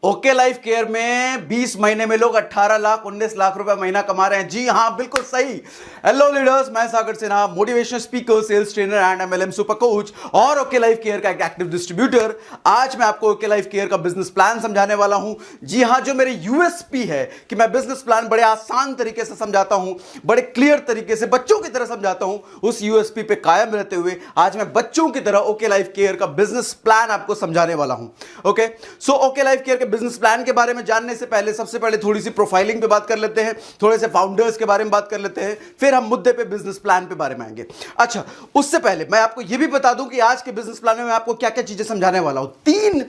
Okay life care में 20 महीने में लोग 18 लाख 19 लाख रुपए महीना कमा रहे हैं। जी हां, बिल्कुल सही। हेलो लीडर्स, मैं Sagar Sinha, motivational speaker, sales trainer and MLM super coach और ओके लाइफ केयर का एक एक्टिव डिस्ट्रीब्यूटर। आज मैं आपको ओके लाइफ केयर का बिजनेस प्लान समझाने वाला हूं। जी हां, जो मेरे यूएसपी है कि मैं बिजनेस प्लान बड़े आसान तरीके से समझाता हूं, बड़े क्लियर तरीके से बच्चों की तरह समझाता हूं। उस यूएसपी पे कायम रहते हुए आज मैं बच्चों की तरह ओके लाइफ केयर का बिजनेस प्लान आपको समझाने वाला हूं। Okay, so okay life care के बिजनेस प्लान के बारे में जानने से पहले सबसे पहले थोड़ी सी प्रोफाइलिंग पे बात कर लेते हैं, थोड़े से फाउंडर्स के बारे में बात कर लेते हैं, फिर हम मुद्दे पे बिजनेस प्लान पे बारे में आएंगे। अच्छा, उससे पहले मैं आपको यह भी बता दूं कि आज के बिजनेस प्लान में मैं आपको क्या क्या चीजें समझाने वाला हूं। 3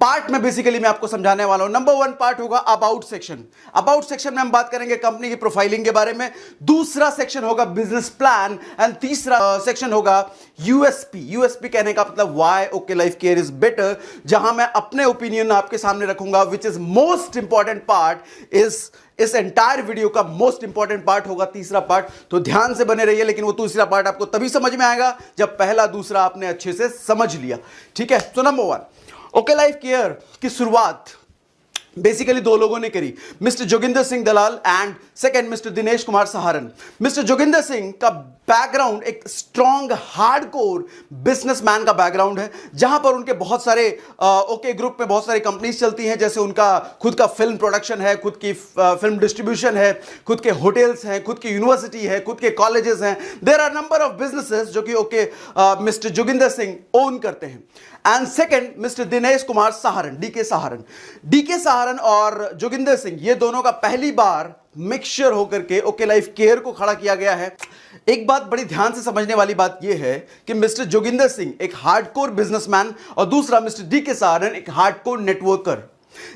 पार्ट में बेसिकली मैं आपको समझाने वाला हूं। नंबर 1 पार्ट होगा अबाउट सेक्शन। अबाउट सेक्शन में हम बात करेंगे कंपनी की प्रोफाइलिंग के बारे में। दूसरा सेक्शन होगा बिजनेस प्लान एंड तीसरा सेक्शन होगा यूएसपी। यूएसपी कहने का मतलब why okay life care is better, जहां मैं अपने ओपिनियन आपके सामने रखूंगा, which is most important part. इस एंटायर वीडियो का मोस्ट इंपॉर्टेंट पार्ट होगा तीसरा पार्ट। तो ध्यान से बने रहिए, लेकिन वो दूसरा पार्ट आपको तभी समझ में आएगा जब पहला दूसरा आपने अच्छे से समझ लिया। ठीक है, तो नंबर 1, ओके लाइफ केयर की शुरुआत बेसिकली 2 लोगों ने करी, mister Joginder Singh Dalal and second mister Dinesh Kumar Saharan. Mister Joginder Singh का बैकग्राउंड एक स्ट्रॉन्ग हार्डकोर बिजनेसमैन का बैकग्राउंड है, जहां पर उनके बहुत सारे ओके ग्रुप में बहुत सारी कंपनीज चलती हैं, जैसे उनका खुद का फिल्म प्रोडक्शन है, खुद की फिल्म डिस्ट्रीब्यूशन है, खुद के होटल्स हैं, खुद की यूनिवर्सिटी है, खुद के कॉलेजेस हैं। There are number of businesses जो कि okay mister Joginder Singh own करते हैं। And second mister Dinesh Kumar Saharan, DK Saharan और जोगिंदर सिंह, ये दोनों का पहली बार मिक्सचर होकर के ओके लाइफ केयर को खड़ा किया गया है। एक बात बड़ी ध्यान से समझने वाली बात यह है कि मिस्टर जोगिंदर सिंह एक हार्डकोर बिजनेसमैन और दूसरा मिस्टर डीके सहारन एक हार्डकोर नेटवर्कर।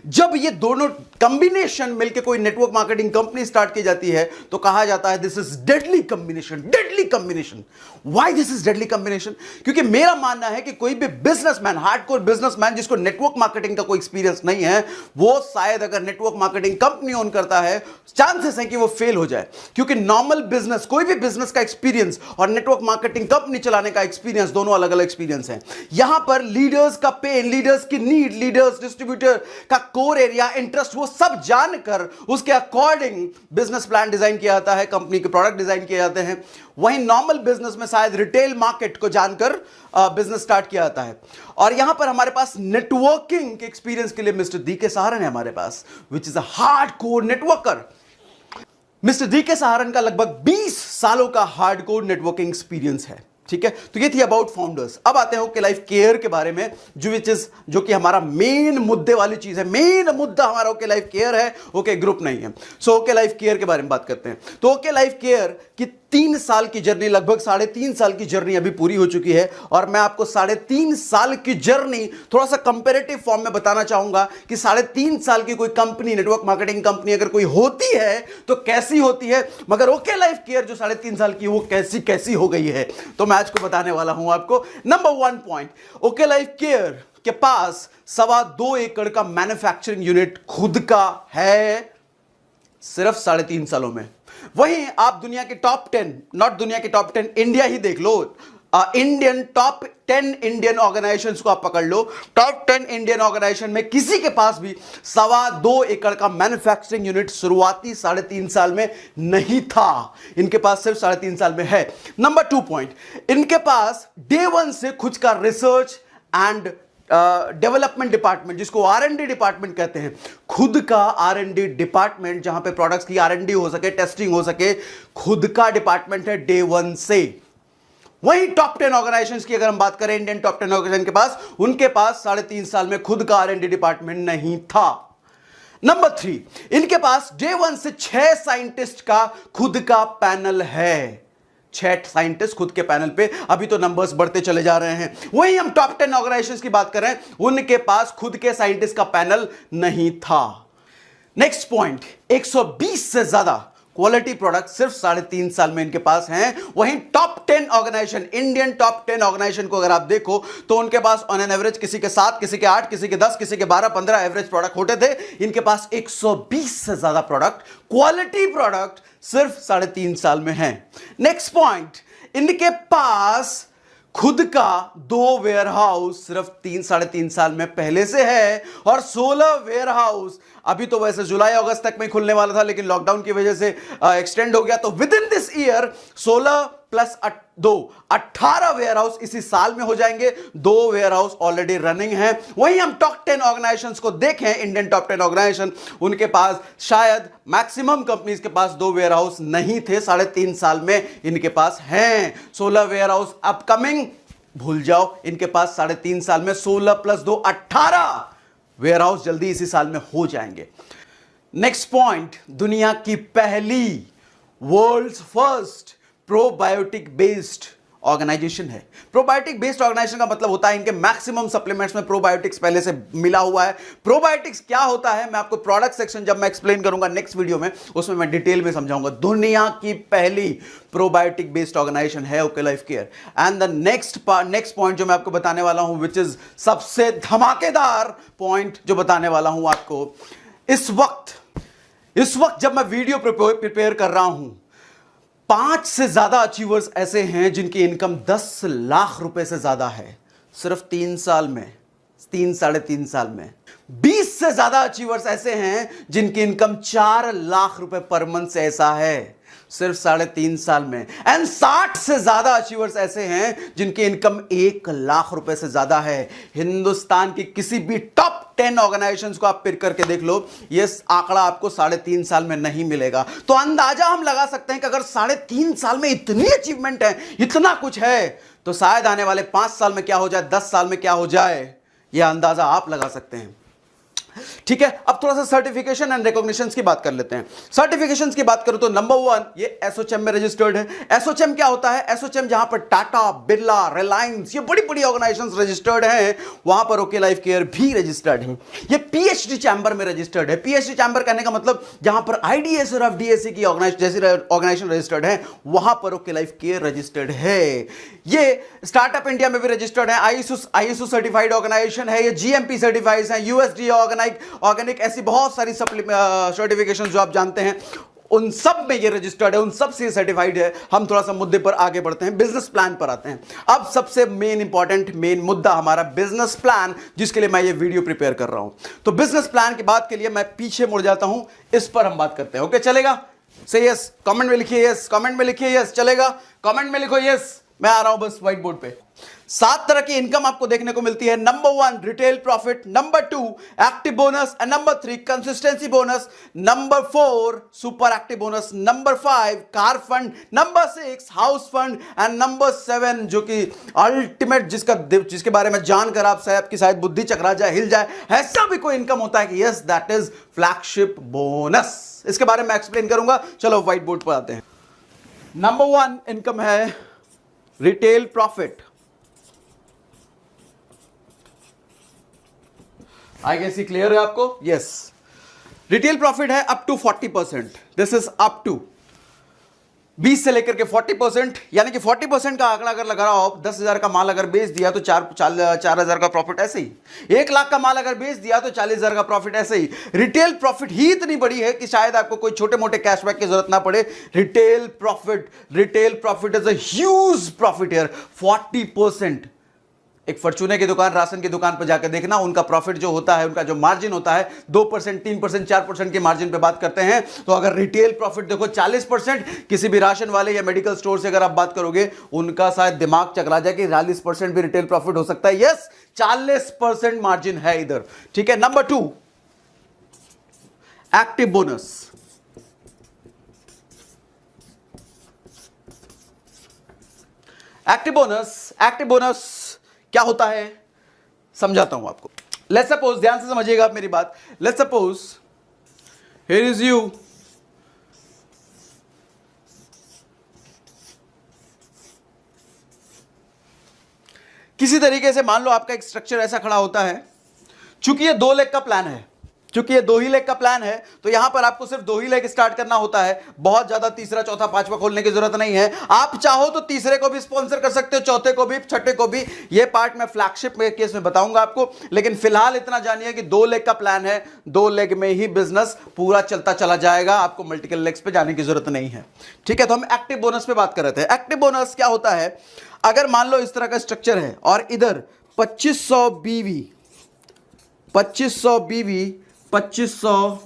जब ये दोनों कॉम्बिनेशन मिलकर कोई नेटवर्क मार्केटिंग कंपनी स्टार्ट की जाती है तो कहा जाता है this is deadly combination. Why this is deadly combination? क्योंकि मेरा मानना है कि कोई भी बिजनेसमैन, हार्डकोर बिजनेसमैन जिसको नेटवर्क मार्केटिंग का कोई एक्सपीरियंस नहीं है, वो शायद अगर नेटवर्क मार्केटिंग कंपनी ओन करता है, चांसेस है कि वो फेल हो जाए। क्योंकि नॉर्मल बिजनेस, कोई भी बिजनेस का एक्सपीरियंस और नेटवर्क मार्केटिंग कंपनी चलाने का एक्सपीरियंस दोनों अलग अलग एक्सपीरियंस हैं। यहां पर लीडर्स का पेन, लीडर्स की नीड, लीडर्स डिस्ट्रीब्यूटर का कोर एरिया, इंटरेस्ट, वो सब जानकर उसके अकॉर्डिंग बिजनेस प्लान डिजाइन किया जाता है, कंपनी के प्रोडक्ट डिजाइन किए जाते हैं। वहीं नॉर्मल बिजनेस में शायद रिटेल मार्केट को जानकर बिजनेस स्टार्ट किया जाता है। और यहां पर हमारे पास नेटवर्किंग के एक्सपीरियंस के लिए मिस्टर डीके सहारन है हमारे पास, which is a hardcore networker. Mister DK Saharan का लगभग 20 सालों का हार्डकोर नेटवर्किंग एक्सपीरियंस है। ठीक है, तो ये थी अबाउट फाउंडर्स। अब आते हैं ओके लाइफ केयर के बारे में, जो कि हमारा मेन मुद्दे वाली चीज है। मेन मुद्दा हमारा ओके लाइफ केयर है, ओके ग्रुप नहीं है। सो ओके लाइफ केयर के बारे में बात करते हैं। तो ओके लाइफ केयर की 3 साल की जर्नी, लगभग 3.5 साल की जर्नी अभी पूरी हो चुकी है। और मैं आपको 3.5 साल की जर्नी थोड़ा सा कंपेरेटिव फॉर्म में बताना चाहूंगा कि 3.5 साल की कोई कंपनी, नेटवर्क मार्केटिंग कंपनी अगर कोई होती है तो कैसी होती है, मगर ओके लाइफ केयर जो 3.5 साल की, वो कैसी हो गई है, तो मैं आज को बताने वाला हूं आपको। Number 1 point, okay life care के पास 2.25 एकड़ का मैन्युफैक्चरिंग यूनिट खुद का है, सिर्फ 3.5 सालों में। वहीं आप दुनिया के टॉप 10, नॉट दुनिया के टॉप 10, इंडिया ही देख लो, इंडियन टॉप 10 इंडियन ऑर्गेनाइजेशंस को आप पकड़ लो, टॉप 10 इंडियन ऑर्गेनाइजेशन में किसी के पास भी 2.25 एकड़ का मैन्युफैक्चरिंग यूनिट शुरुआती 3.5 साल में नहीं था। इनके पास सिर्फ 3.5 साल में है। नंबर 2 पॉइंट, इनके पास डे 1 से खुद का रिसर्च एंड डेवलपमेंट डिपार्टमेंट, जिसको R&D डिपार्टमेंट कहते हैं, खुद का R&D डिपार्टमेंट, जहां पे प्रोडक्ट्स की R&D हो सके, टेस्टिंग हो सके, खुद का डिपार्टमेंट है डे 1 से। वहीं टॉप 10 ऑर्गेनाइजेशंस की अगर हम बात करें, इंडियन टॉप 10 ऑर्गेनाइजेशन के पास, उनके पास 3.5 साल में खुद का R&D डिपार्टमेंट नहीं था। नंबर 3, इनके पास डे 1 से 6 साइंटिस्ट का खुद का पैनल है। 6 साइंटिस्ट खुद के पैनल पे, अभी तो नंबर्स बढ़ते चले जा रहे हैं। वहीं हम टॉप 10 ऑर्गेनाइजेशंस की बात करें, उनके पास खुद के साइंटिस्ट का पैनल नहीं था। नेक्स्ट पॉइंट, 120 से ज्यादा क्वालिटी प्रोडक्ट सिर्फ 3.5 साल में इनके पास हैं। वहीं top 10 organisation, Indian top 10 organisation को अगर आप देखो तो उनके पास ऑन एन एवरेज किसी के 7, किसी के 8, किसी के 10, किसी के 12, 15 एवरेज प्रोडक्ट होते थे। इनके पास 120 से ज्यादा प्रोडक्ट, क्वालिटी प्रोडक्ट सिर्फ 3.5 साल में है। नेक्स्ट पॉइंट, इनके पास खुद का 2 वेयर हाउस सिर्फ 3-3.5 साल में पहले से है, और 16 वेयर हाउस अभी तो वैसे जुलाई अगस्त तक में खुलने वाला था, लेकिन लॉकडाउन की वजह से एक्सटेंड हो गया। तो within this year 16 plus 2 18 warehouse इसी साल में हो जाएंगे। 2 वेयर हाउस ऑलरेडी रनिंग है। वहीं हम टॉप 10 ऑर्गेनाइजेशंस को देखें, इंडियन टॉप 10 ऑर्गेनाइजेशन, उनके पास शायद मैक्सिमम कंपनीज के पास 2 वेयर हाउस नहीं थे, 3.5 साल में इनके पास हैं 16 वेयर हाउस अपकमिंग। भूल जाओ, इनके पास 3.5 साल में 16 प्लस 2 18 वेयर हाउस जल्दी इसी साल में हो जाएंगे। नेक्स्ट पॉइंट, दुनिया की पहली world's first probiotic based organisation है। प्रोबायोटिक बेस्ड ऑर्गेनाइजेशन का मतलब होता है इनके मैक्सिमम सप्लीमेंट्स में प्रोबायोटिक्स पहले से मिला हुआ है। प्रोबायोटिक्स क्या होता है मैं आपको प्रोडक्ट सेक्शन जब मैं एक्सप्लेन करूंगा नेक्स्ट वीडियो में, उसमें मैं डिटेल में समझाऊंगा। दुनिया की पहली प्रोबायोटिक बेस्ड ऑर्गेनाइजेशन है okay life care. And the next point जो मैं आपको बताने वाला हूं, विच इज सबसे धमाकेदार पॉइंट जो बताने वाला हूं आपको, इस वक्त जब मैं वीडियो प्रिपेयर कर रहा हूं, 5 से ज्यादा अचीवर्स ऐसे हैं जिनकी इनकम 10 लाख रुपए से ज्यादा है सिर्फ 3 साल में, 3-3.5 साल में। 20 से ज्यादा अचीवर्स ऐसे हैं जिनकी इनकम 4 लाख रुपए पर मंथ से ऐसा है सिर्फ 3.5 साल में। एंड 60 से ज्यादा अचीवर्स ऐसे हैं जिनकी इनकम 1 लाख रुपए से ज्यादा है। हिंदुस्तान की किसी भी टॉप 10 ऑर्गेनाइजेशंस को आप पिक करके देख लो, ये आंकड़ा आपको 3.5 साल में नहीं मिलेगा। तो अंदाजा हम लगा सकते हैं कि अगर 3.5 साल में इतनी अचीवमेंट है, इतना कुछ है, तो शायद आने वाले 5 साल में क्या हो जाए, 10 साल में क्या हो जाए, यह अंदाजा आप लगा सकते हैं। ठीक है, अब थोड़ा सा सर्टिफिकेशन एंड रिकॉग्निशंस की बात कर लेते हैं। सर्टिफिकेशंस की बात करूं तो नंबर 1 ये एसोचैम में रजिस्टर्ड है। एसोचैम क्या होता है? एसोचैम जहां पर टाटा, बिरला, रिलायंस, ये बड़ी बड़ी ऑर्गेनाइजेशंस रजिस्टर्ड हैं, वहां पर ओके लाइफ केयर भी रजिस्टर्ड है। ये पीएचडी चैम्बर में रजिस्टर्ड है। पीएचडी चैम्बर कहने का मतलब जहां पर आईडीएस और एफडीएसी की ऑर्गेनाइजेशन रजिस्टर्ड है, वहां पर ओके लाइफ केयर रजिस्टर्ड है। ये स्टार्टअप इंडिया में भी रजिस्टर्ड है, आईएसओ सर्टिफाइड ऑर्गेनाइजेशन है, ये जीएमपी सर्टिफाइड है, यूएसडी ऑर्गेनिक, ऐसी बहुत सारी सर्टिफिकेशन जो आप जानते हैं, उन सब में ये रजिस्टर्ड है, उन सब से सर्टिफाइड है। हम थोड़ा सा मुद्दे पर आगे बढ़ते हैं, बिजनेस प्लान पर आते हैं। अब सबसे मेन मुद्दा हमारा बिजनेस प्लान, जिसके लिए मैं ये वीडियो प्रिपेयर कर रहा हूं। तो बिजनेस प्लान की बात के लिए मैं पीछे मुड़ जाता हूं, इस पर हम बात करते हैं। ओके, चलेगा? से यस, कमेंट में लिखिए यस, कमेंट में लिखिए यस, चलेगा? कमेंट में लिखो यस, मैं आ रहा हूं बस व्हाइट बोर्ड पे। 7 तरह की इनकम आपको देखने को मिलती है। Number 1 retail profit, number 2 active bonus, and number 3 consistency bonus, number 4 super active bonus, number 5 car fund, number 6 house fund, and number 7 जो कि अल्टीमेट, जिसके बारे में जानकर आपकी शायद बुद्धि चकरा जाए, हिल जाए, ऐसा भी कोई इनकम होता है कि yes, that is flagship bonus. इसके बारे में एक्सप्लेन करूंगा। चलो व्हाइट बोर्ड पर आते हैं। नंबर 1 इनकम है रिटेल प्रॉफिट। आई गेस ये क्लियर है आपको? यस, रिटेल प्रॉफिट है up to 40%। This is up to 20 से लेकर के 40%, यानी कि 40% का आंकड़ा अगर लगा रहा हो, 10,000 का माल अगर बेच दिया तो 4,000 का प्रॉफिट ऐसे ही, 1 लाख का माल अगर बेच दिया तो 40,000 का प्रॉफिट ऐसे ही। रिटेल प्रॉफिट ही इतनी बड़ी है कि शायद आपको कोई छोटे मोटे कैशबैक की जरूरत ना पड़े। Retail profit is a huge profit here, 40%। एक फॉर्च्यूनर की दुकान, राशन की दुकान पर जाकर देखना, उनका प्रॉफिट जो होता है, उनका जो मार्जिन होता है, 2%, 3%, 4% की मार्जिन पे बात करते हैं। तो अगर रिटेल प्रॉफिट देखो 40%, किसी भी राशन वाले या मेडिकल स्टोर से अगर आप बात करोगे, उनका शायद दिमाग चकरा जाए कि 40% भी रिटेल प्रॉफिट हो सकता है। यस, 40% मार्जिन है इधर। ठीक है। Number 2 active bonus. Active bonus क्या होता है समझाता हूं आपको। लेट्स सपोज, ध्यान से समझिएगा आप मेरी बात। Let's suppose here is you, किसी तरीके से मान लो आपका एक स्ट्रक्चर ऐसा खड़ा होता है, चूंकि ये 2 लेग का प्लान है, क्योंकि ये 2 ही लेग का प्लान है तो यहां पर आपको सिर्फ 2 ही लेग स्टार्ट करना होता है, बहुत ज्यादा तीसरा चौथा पांचवा खोलने की जरूरत नहीं है। आप चाहो तो तीसरे को भी स्पॉन्सर कर सकते हो, चौथे को भी, छठे को भी। ये पार्ट मैं फ्लैगशिप में केस में बताऊंगा आपको, लेकिन फिलहाल इतना जानिए कि 2 लेग का प्लान है, 2 लेग में ही बिजनेस पूरा चलता चला जाएगा, आपको मल्टीपल लेग्स पे जाने की जरूरत नहीं है। ठीक है, तो हम एक्टिव बोनस पे बात कर रहे थे। एक्टिव बोनस क्या होता है, अगर मान लो इस तरह का स्ट्रक्चर है और इधर 2500 बीवी 2500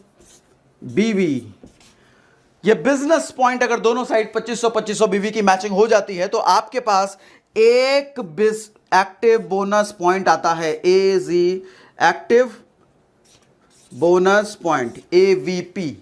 ये बिजनेस पॉइंट, अगर दोनों साइड 2500 बीवी की मैचिंग हो जाती है तो आपके पास एक एक्टिव बोनस पॉइंट आता है, AG active bonus point, ABP.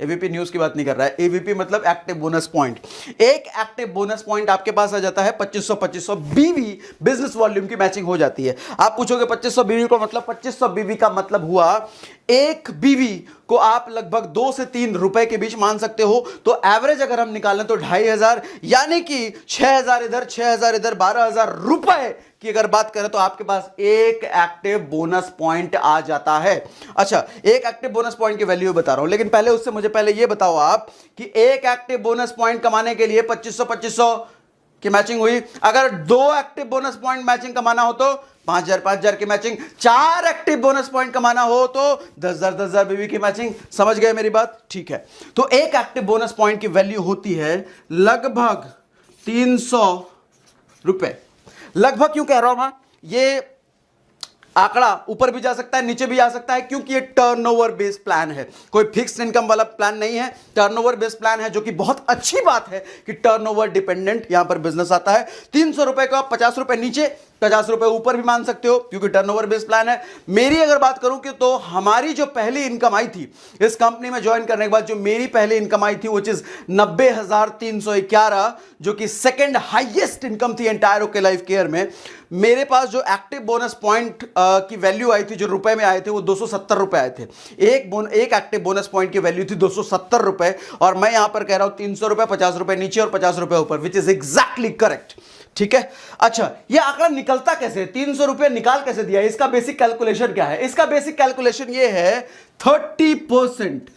ABP news की बात नहीं कर रहा है, एवीपी मतलब एक्टिव बोनस पॉइंट। एक एक्टिव बोनस पॉइंट आपके पास आ जाता है 2500 बीवी, बिजनेस वॉल्यूम की मैचिंग हो जाती है। आप पूछोगे 2500 बीवी को मतलब, 2500 बीवी का मतलब हुआ एक बीवी को आप लगभग 2 से 3 रुपए के बीच मान सकते हो। तो एवरेज अगर हम निकालें तो 2500, यानी कि 6000 इधर 6000 इधर, 12000 रुपए की अगर बात करें तो आपके पास एक एक्टिव बोनस पॉइंट आ जाता है। अच्छा, एक एक्टिव बोनस पॉइंट की वैल्यू बता रहा हूं, लेकिन पहले उससे मुझे पहले यह बताओ आप कि एक एक्टिव बोनस पॉइंट कमाने के लिए 2500 की मैचिंग हुई। अगर 2 एक्टिव बोनस पॉइंट मैचिंग कमाना हो तो 5000 की मैचिंग, 4 एक्टिव बोनस पॉइंट कमाना हो तो 10,000 बीवी की मैचिंग। समझ गए मेरी बात? ठीक है, तो एक एक्टिव बोनस पॉइंट की वैल्यू होती है लगभग 300 रुपए। लगभग क्यों कह रहा हूं मैं, ये आंकड़ा ऊपर भी जा सकता है, नीचे भी आ सकता है, क्योंकि ये टर्नओवर बेस्ड प्लान है, कोई फिक्स्ड इनकम वाला प्लान नहीं है, टर्नओवर बेस्ड प्लान है, जो कि बहुत अच्छी बात है कि टर्नओवर डिपेंडेंट यहां पर बिजनेस आता है। 300 रुपए को आप 50 रुपए नीचे, 50 रुपए ऊपर भी मान सकते हो, क्योंकि टर्नओवर बेस्ड प्लान है। मेरी अगर बात करूं कि तो हमारी जो पहली इनकम आई थी इस कंपनी में ज्वाइन करने के बाद, जो मेरी पहली इनकम आई थी वो चीज 90,311, जो कि सेकंड हाईएस्ट इनकम थी एंटायर ओके लाइफ केयर में। मेरे पास जो एक्टिव बोनस पॉइंट की वैल्यू आई थी, जो रुपए में आए थे, वो 270 रुपए आए थे। एक एक्टिव बोनस पॉइंट की वैल्यू थी 270 रुपए, और मैं यहां पर कह रहा हूं 300 रुपए, 50 रुपए नीचे और 50 रुपए ऊपर, विच इज एग्जैक्टली करेक्ट। ठीक है, अच्छा, ये आंकड़ा निकलता कैसे, 300 रुपए निकाल कैसे दिया, इसका बेसिक कैलकुलेशन क्या है? इसका बेसिक कैलकुलेशन ये है 30%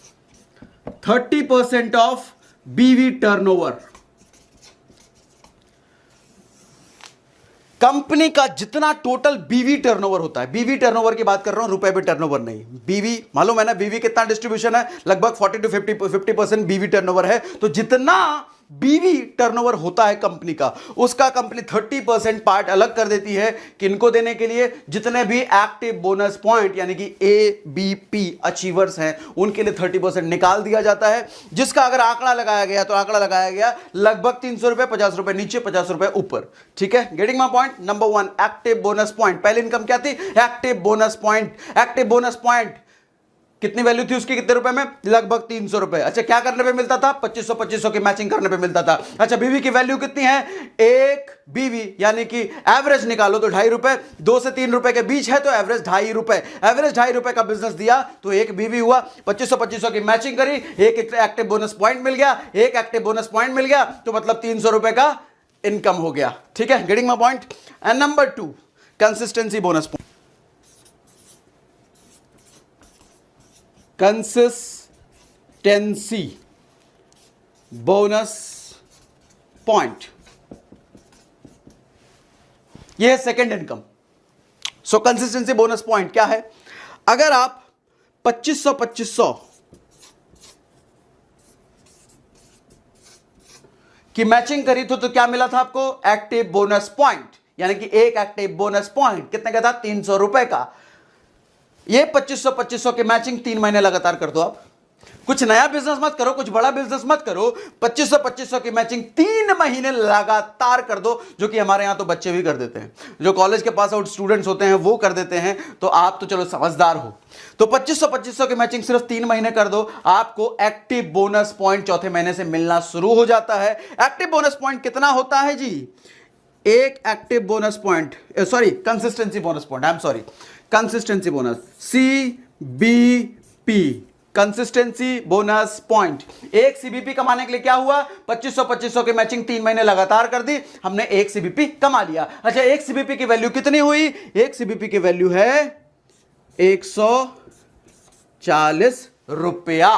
ऑफ बीवी टर्नओवर। कंपनी का जितना टोटल बीवी टर्नओवर होता है, बीवी टर्नओवर की बात कर रहा हूं, रुपए पे टर्नओवर नहीं। बीवी मालूम है ना, बीवी कितना डिस्ट्रीब्यूशन है, लगभग 40 to 50% बीवी टर्नओवर है। तो जितना बीवी टर्नओवर होता है कंपनी का, उसका कंपनी 30% पार्ट अलग कर देती है किनको देने के लिए, जितने भी एक्टिव बोनस पॉइंट यानी कि एबीपी अचीवर्स हैं उनके लिए 30% निकाल दिया जाता है, जिसका अगर आंकड़ा लगाया गया तो आंकड़ा लगाया गया लगभग 300 रुपए, 50 रुपए नीचे, 50 रुपए ऊपर। ठीक है, getting my point? Number 1 active bonus point, पहली इनकम क्या थी? Active bonus point. Active bonus point कितनी वैल्यू थी उसकी, कितने रुपए में? लगभग 300 रुपए। अच्छा, क्या करने पे मिलता था? 2500 की मैचिंग करने पे मिलता था। अच्छा, बीवी की वैल्यू कितनी है? एक बीवी यानी कि एवरेज निकालो तो 2.5 रुपए, 2 से 3 रुपए के बीच है तो एवरेज 2.5 रुपए। एवरेज 2.5 रुपए का बिजनेस दिया तो एक बीवी हुआ, 2500 की मैचिंग करी, एक एक्टिव बोनस पॉइंट मिल गया, एक एक्टिव बोनस पॉइंट मिल गया तो मतलब 300 रुपए का इनकम हो गया। ठीक है, getting my point? And number 2 consistency bonus point. Consistency bonus point, यह है सेकेंड इनकम। सो कंसिस्टेंसी बोनस पॉइंट क्या है? अगर आप 2500 की मैचिंग करी तो क्या मिला था आपको? एक्टिव बोनस पॉइंट, यानी कि एक एक्टिव बोनस पॉइंट कितने का था? 300 रुपए का। ये 2500 की मैचिंग 3 महीने लगातार कर दो। आप कुछ नया बिजनेस मत करो, कुछ बड़ा बिजनेस मत करो, 2500 की मैचिंग 3 महीने लगातार कर दो, जो कि हमारे यहां तो बच्चे भी कर देते हैं, जो कॉलेज के पास आउट स्टूडेंट्स होते हैं वो कर देते हैं। तो आप तो चलो समझदार हो, तो 2500 की मैचिंग सिर्फ 3 महीने कर दो, आपको एक्टिव बोनस पॉइंट चौथे महीने से मिलना शुरू हो जाता है। एक्टिव बोनस पॉइंट कितना होता है जी? एक active bonus point, sorry consistency bonus point, I am sorry, consistency bonus, CBP, consistency bonus point. एक CBP कमाने के लिए क्या हुआ? 2500 की मैचिंग 3 महीने लगातार कर दी, हमने एक CBP कमा लिया। अच्छा, एक CBP की वैल्यू कितनी हुई? एक CBP की वैल्यू है 100 रुपया।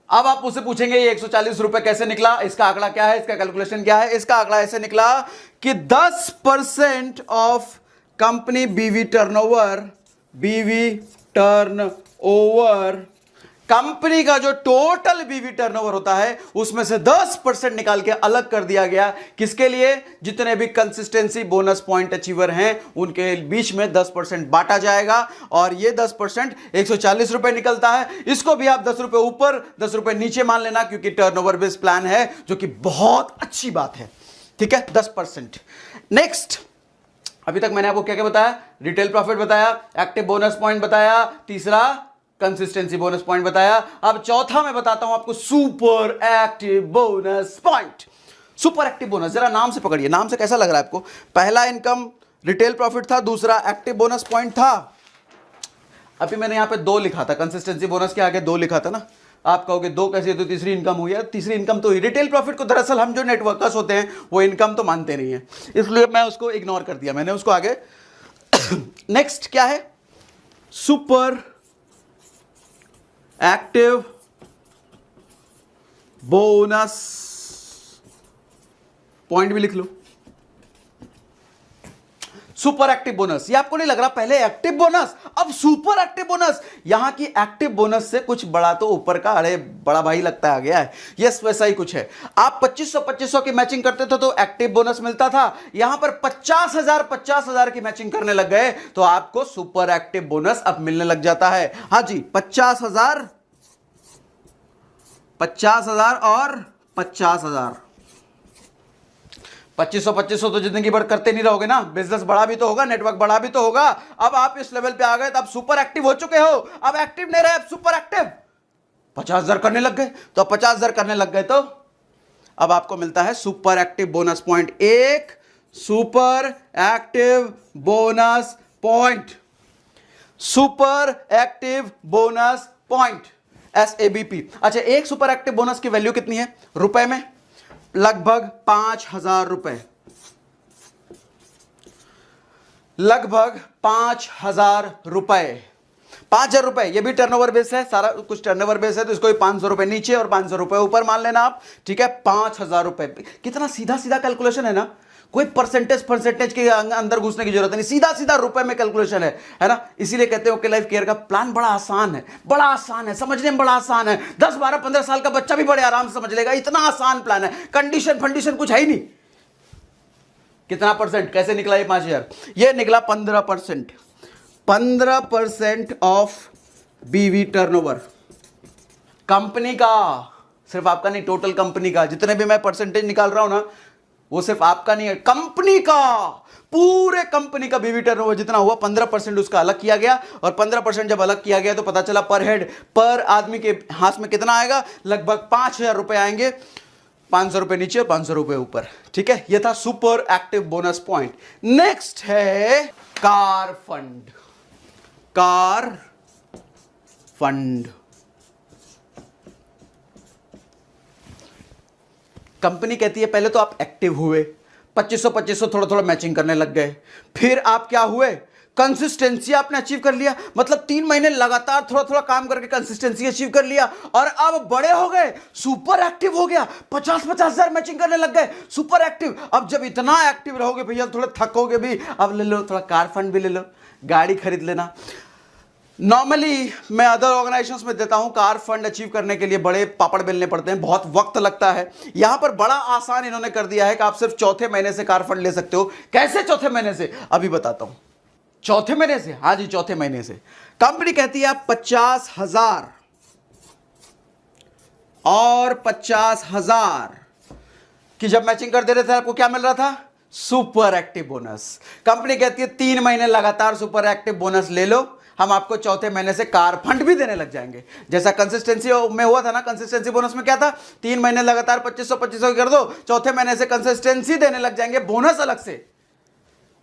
अब आप मुझसे पूछेंगे ये 140 रुपए कैसे निकला, इसका आंकड़ा क्या है, इसका कैलकुलेशन क्या है। इसका आंकड़ा ऐसे निकला कि 10% ऑफ कंपनी बीवी टर्नओवर, कंपनी का जो टोटल बीवी टर्नओवर होता है उसमें से 10% निकाल के अलग कर दिया गया। किसके लिए? जितने भी कंसिस्टेंसी बोनस पॉइंट अचीवर हैं उनके बीच में 10% बांटा जाएगा और ये 10% 140 रुपए निकलता है। इसको भी आप 10 रुपए ऊपर 10 रुपए नीचे मान लेना, क्योंकि टर्नओवर बेस्ड प्लान है, जो कि बहुत अच्छी बात है। ठीक है, 10%। नेक्स्ट, अभी तक मैंने आपको क्या क्या बताया? रिटेल प्रॉफिट बताया, एक्टिव बोनस पॉइंट बताया, तीसरा कंसिस्टेंसी बोनस पॉइंट बताया। अब चौथा मैं बताता हूं आपको super active bonus point. Super active bonus, जरा नाम से पकड़िए, नाम से कैसा लग रहा है आपको? पहला इनकम रिटेल प्रॉफिट था, दूसरा एक्टिव बोनस पॉइंट था। अभी मैंने यहां पे 2 लिखा था, कंसिस्टेंसी बोनस के आगे 2 लिखा था ना। आप कहोगे 2 कैसे, तो तीसरी इनकम हुई है। तीसरी इनकम तो रिटेल प्रॉफिट को दरअसल हम जो नेटवर्कर्स होते हैं वो इनकम तो मानते नहीं है, इसलिए मैं उसको इग्नोर कर दिया, मैंने उसको आगे। नेक्स्ट क्या है? सुपर एक्टिव बोनस पॉइंट भी लिख लो। सुपर एक्टिव बोनस, ये आपको नहीं लग रहा पहले एक्टिव बोनस अब सुपर एक्टिव बोनस? यहां की एक्टिव बोनस से कुछ बड़ा तो ऊपर का, अरे बड़ा भाई लगता है आ गया है। यस, वैसा ही कुछ है। आप 2500 की मैचिंग करते थे तो एक्टिव बोनस मिलता था, यहां पर 50,000 की मैचिंग करने लग गए तो आपको सुपर एक्टिव बोनस अब मिलने लग जाता है। हाँ जी, 50,000 और 50,000। 2500 तो जिंदगी भर करते नहीं रहोगे ना, बिजनेस बड़ा भी तो होगा, नेटवर्क बड़ा भी तो होगा। अब आप इस लेवल पे आ गए तो आप सुपर एक्टिव हो चुके हो। अब एक्टिव नहीं रहे, अब सुपर एक्टिव। 50,000 करने लग गए तो अब 50,000 करने लग गए तो अब आपको मिलता है सुपर एक्टिव बोनस पॉइंट। एक super active bonus point, super active bonus point, SABP। अच्छा, एक सुपर एक्टिव बोनस की वैल्यू कितनी है रुपए में? लगभग 5,000 रुपए, लगभग 5,000 रुपए। 5,000 रुपए, ये भी टर्नओवर बेस है, सारा कुछ टर्नओवर बेस है, तो इसको 500 रुपए नीचे और 500 रुपए ऊपर मान लेना आप। ठीक है, 5,000 रुपए। कितना सीधा सीधा कैलकुलेशन है ना, कोई परसेंटेज के अंदर घुसने की जरूरत नहीं, सीधा सीधा रुपए में कैलकुलेशन है ना। इसीलिए कहते हो कि लाइफ केयर का प्लान बड़ा आसान है, बड़ा आसान है समझने में, बड़ा आसान है। 10, 12, 15 साल का बच्चा भी बड़े आराम से समझ लेगा, इतना आसान प्लान है। कंडीशन फंडीशन कुछ है ही नहीं। कितना परसेंट, कैसे निकला ये 5,000? ये निकला 15%। 15% ऑफ बीवी टर्नओवर, कंपनी का, सिर्फ आपका नहीं, टोटल कंपनी का। जितने भी मैं परसेंटेज निकाल रहा हूं ना, वो सिर्फ आपका नहीं है, कंपनी का, पूरे कंपनी का बीवी टर्नओवर जितना हुआ 15% उसका अलग किया गया। और 15% जब अलग किया गया तो पता चला पर हेड, पर आदमी के हाथ में कितना आएगा? लगभग 5,000 रुपए आएंगे। 500 रुपए नीचे और 500 रुपए ऊपर। ठीक है, यह था super active bonus point. Next है car fund. Car fund, company कहती है पहले तो आप एक्टिव हुए, 2500 थोड़ा थोड़ा मैचिंग करने लग गए, फिर आप क्या हुए? कंसिस्टेंसी आपने अचीव कर लिया, मतलब 3 महीने लगातार थोड़ा थोड़ा काम करके कंसिस्टेंसी अचीव कर लिया और अब बड़े हो गए, सुपर एक्टिव हो गया, 50,000 मैचिंग करने लग गए, सुपर एक्टिव। अब जब इतना एक्टिव रहोगे भैया, थोड़ा थकोगे भी, अब ले लो थोड़ा कार फंड भी ले लो, गाड़ी खरीद लेना। नॉर्मली मैं अदर ऑर्गेनाइजेशंस में देता हूं, कार फंड अचीव करने के लिए बड़े पापड़ बेलने पड़ते हैं, बहुत वक्त लगता है। यहां पर बड़ा आसान इन्होंने कर दिया है कि आप सिर्फ चौथे महीने से कार फंड ले सकते हो। कैसे चौथे महीने से? अभी बताता हूं। चौथे महीने से, हाँ जी, चौथे महीने से। कंपनी कहती है आप 50,000 और 50,000 की जब मैचिंग कर दे रहे थे, आपको क्या मिल रहा था? Super active bonus. कंपनी कहती है 3 महीने लगातार सुपर एक्टिव बोनस ले लो, हम आपको चौथे महीने से कार फंड भी देने लग जाएंगे। जैसा कंसिस्टेंसी में हुआ था ना, कंसिस्टेंसी बोनस में क्या था? 3 महीने लगातार 2500 कर दो, चौथे महीने से कंसिस्टेंसी देने लग जाएंगे, बोनस अलग से।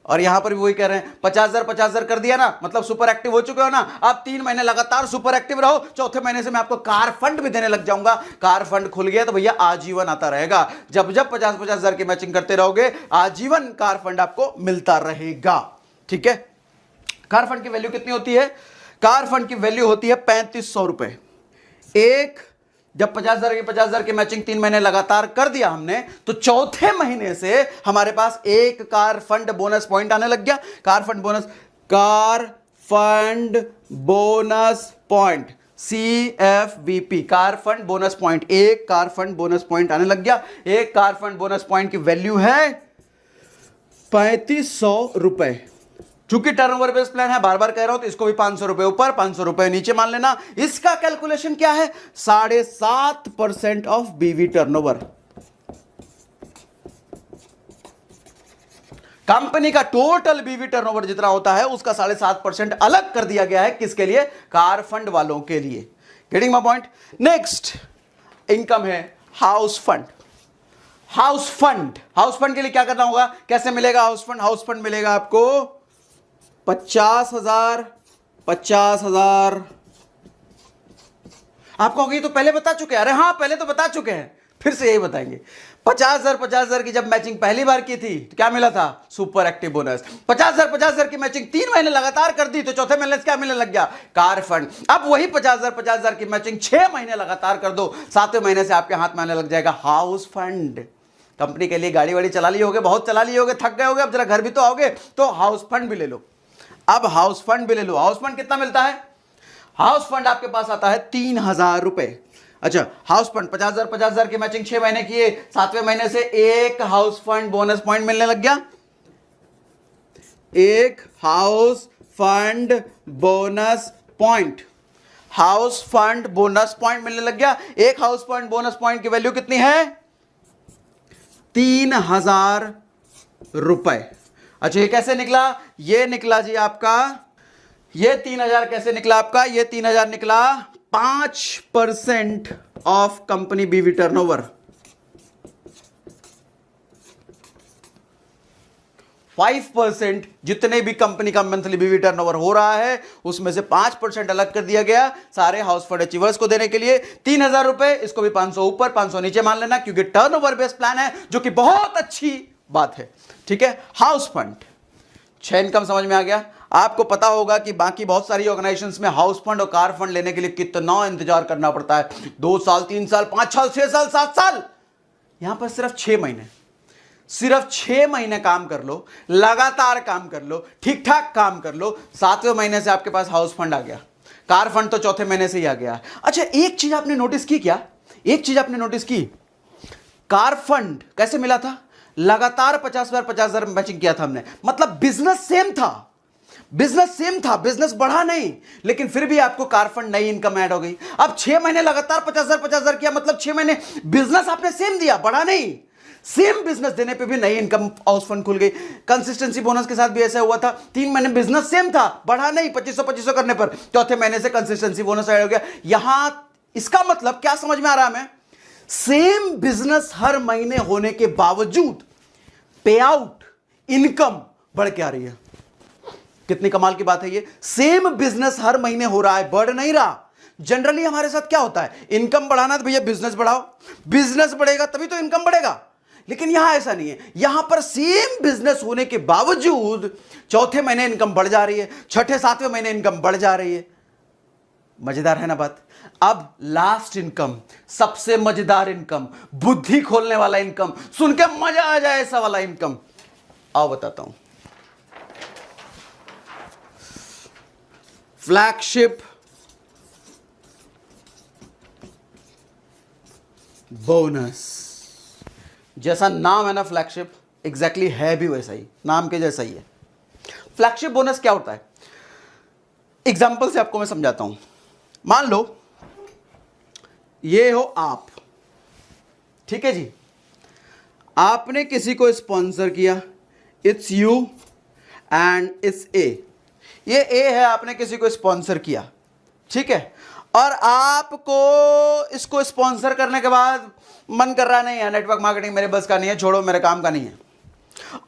और यहां पर भी वही कह रहे हैं, 50,000 कर दिया ना, मतलब सुपर एक्टिव हो चुके हो ना। आप 3 महीने लगातार सुपर एक्टिव रहो, चौथे महीने से मैं आपको कार फंड भी देने लग जाऊंगा। कार फंड खुल गया तो भैया आजीवन आता रहेगा। जब जब 50,000 की मैचिंग करते रहोगे, आजीवन कार फंड आपको मिलता रहेगा। ठीक है, कार फंड की वैल्यू कितनी होती है? कार फंड की वैल्यू होती है 3500 रुपए। एक जब 50,000 की मैचिंग 3 महीने लगातार कर दिया हमने, तो चौथे महीने से हमारे पास एक कार फंड बोनस पॉइंट आने लग गया। Car fund bonus point CFBP, car fund bonus point, एक कार फंड बोनस पॉइंट आने लग गया। एक कार फंड बोनस पॉइंट की वैल्यू है 3500 रुपए। चूंकि टर्नओवर बेस प्लान है, बार बार कह रहा हूं, तो इसको भी 500 रुपए ऊपर 500 रुपए नीचे मान लेना। इसका कैलकुलेशन क्या है? 7.5% ऑफ बीवी टर्नओवर। कंपनी का टोटल बीवी टर्नओवर जितना होता है उसका 7.5% अलग कर दिया गया है। किसके लिए? कार फंड वालों के लिए। Getting my point? Next income है हाउस फंड। हाउस फंड के लिए क्या करना होगा? कैसे मिलेगा हाउस फंड? हाउस फंड मिलेगा आपको 50,000। आप कहोगे तो पहले बता चुके हैं। अरे हाँ, पहले तो बता चुके हैं, फिर से यही बताएंगे। 50,000 की जब मैचिंग पहली बार की थी तो क्या मिला था? Super active bonus. 50,000 की मैचिंग 3 महीने लगातार कर दी तो चौथे महीने से क्या मिलने लग गया? Car fund. अब वही 50,000 की मैचिंग 6 महीने लगातार कर दो, 7वें महीने से आपके हाथ में आने लग जाएगा हाउस फंड। कंपनी के लिए गाड़ी वाड़ी चला लिए होगे, बहुत चला लिए होगे, थक गए होगे, अब जरा घर भी तो आओगे, तो हाउस फंड भी ले लो। अब हाउस फंड भी ले लो। हाउस फंड कितना मिलता है? हाउस फंड आपके पास आता है 3,000 रुपए। अच्छा, हाउस फंड 50,000 की मैचिंग 6 महीने की है, 7वें महीने से एक हाउस फंड बोनस पॉइंट मिलने लग गया। एक house fund bonus point, house fund bonus point मिलने लग गया। एक हाउस फंड बोनस पॉइंट की वैल्यू कितनी है? 3,000 रुपए। अच्छा, ये कैसे निकला? ये निकला जी आपका, ये 3,000 कैसे निकला आपका? ये 3,000 निकला 5% ऑफ कंपनी बीवी टर्नओवर। 5% जितने भी कंपनी का मंथली बीवी टर्नओवर हो रहा है उसमें से 5% अलग कर दिया गया सारे हाउस फंड अचीवर्स को देने के लिए। 3,000 रुपए, इसको भी 500 ऊपर 500 नीचे मान लेना, क्योंकि टर्नओवर बेस्ड प्लान है, जो कि बहुत अच्छी बात है। ठीक है, हाउस फंड 6 इनकम समझ में आ गया। आपको पता होगा कि बाकी बहुत सारी ऑर्गेनाइजेशंस में हाउस फंड और कार फंड लेने के लिए कितना इंतजार करना पड़ता है। 2 साल, 3 साल, 5 साल, 6 साल, 7 साल। यहां पर सिर्फ 6 महीने, सिर्फ 6 महीने काम कर लो, लगातार काम कर लो, ठीक ठाक काम कर लो, 7वें महीने से आपके पास हाउस फंड आ गया। कार फंड तो चौथे महीने से ही आ गया। अच्छा, एक चीज आपने नोटिस की क्या? एक चीज आपने नोटिस की, कार फंड कैसे मिला था? लगातार 50,000 मैचिंग किया था हमने, मतलब बिजनेस सेम था, बिजनेस बढ़ा नहीं, लेकिन फिर भी आपको कार फंड नई इनकम ऐड हो गई। अब 6 महीने लगातार 50,000 किया, मतलब 6 महीने बिजनेस आपने सेम दिया, बढ़ा नहीं। सेम बिजनेस देने पे भी नई इनकम हाउस फंड खुल गई। कंसिस्टेंसी बोनस के साथ भी ऐसा हुआ था, 3 महीने बिजनेस सेम था, बढ़ा नहीं, 2500 करने पर चौथे महीने से कंसिस्टेंसी बोनस ऐड हो गया। यहां इसका मतलब क्या समझ में आ रहा है हमें? सेम बिजनेस हर महीने होने के बावजूद पे आउट इनकम बढ़ के आ रही है। कितनी कमाल की बात है ये। सेम बिजनेस हर महीने हो रहा है, बढ़ नहीं रहा। जनरली हमारे साथ क्या होता है? इनकम बढ़ाना तो भैया बिजनेस बढ़ाओ, बिजनेस बढ़ेगा तभी तो इनकम बढ़ेगा। लेकिन यहां ऐसा नहीं है, यहां पर सेम बिजनेस होने के बावजूद चौथे महीने इनकम बढ़ जा रही है, छठे 7वें महीने इनकम बढ़ जा रही है। मजेदार है ना बात? अब लास्ट इनकम, सबसे मजेदार इनकम, बुद्धि खोलने वाला इनकम, सुन के मजा आ जाए ऐसा वाला इनकम, आओ बताता हूं। Flagship bonus. जैसा नाम है ना फ्लैगशिप, एग्जैक्टली है भी वैसा ही, नाम के जैसा ही है। फ्लैगशिप बोनस क्या होता है? एग्जाम्पल से आपको मैं समझाता हूं। मान लो ये हो आप, ठीक है जी, आपने किसी को स्पॉन्सर किया, it's you and it's a. ये ए है, आपने किसी को स्पॉन्सर किया, ठीक है, और आपको इसको स्पॉन्सर करने के बाद मन कर रहा नहीं है, नेटवर्क मार्केटिंग मेरे बस का नहीं है, छोड़ो, मेरे काम का नहीं है।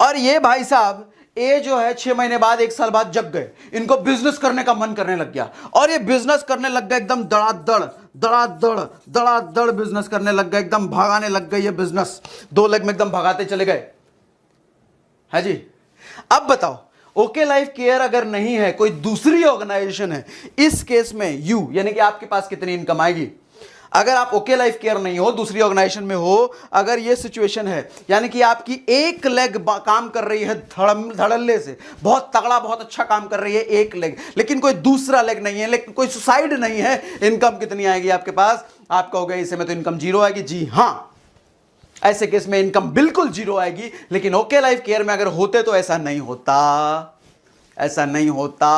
और ये भाई साहब ए जो है 6 महीने बाद, 1 साल बाद जग गए, इनको बिजनेस करने का मन करने लग गया, और ये बिजनेस करने लग गए, एकदम धड़ाधड़ बिजनेस करने लग गए, एकदम भागाने लग गए। ये बिजनेस 2 लेग में एकदम भगाते चले गए, है जी। अब बताओ, ओके लाइफ केयर अगर नहीं है, कोई दूसरी ऑर्गेनाइजेशन है, इस केस में यू यानी कि आपके पास कितनी इनकम आएगी? अगर आप ओके लाइफ केयर नहीं हो, दूसरी ऑर्गेनाइजेशन में हो, अगर ये सिचुएशन है यानी कि आपकी एक लेग काम कर रही है धड़ल्ले से, बहुत तगड़ा बहुत अच्छा काम कर रही है एक लेग, लेकिन कोई दूसरा लेग नहीं है, लेकिन कोई सुसाइड नहीं है, इनकम कितनी आएगी आपके पास? आप कहोगे इसे में तो इनकम जीरो आएगी। जी हां, ऐसे केस में इनकम बिल्कुल जीरो आएगी, लेकिन ओके लाइफ केयर में अगर होते तो ऐसा नहीं होता, ऐसा नहीं होता।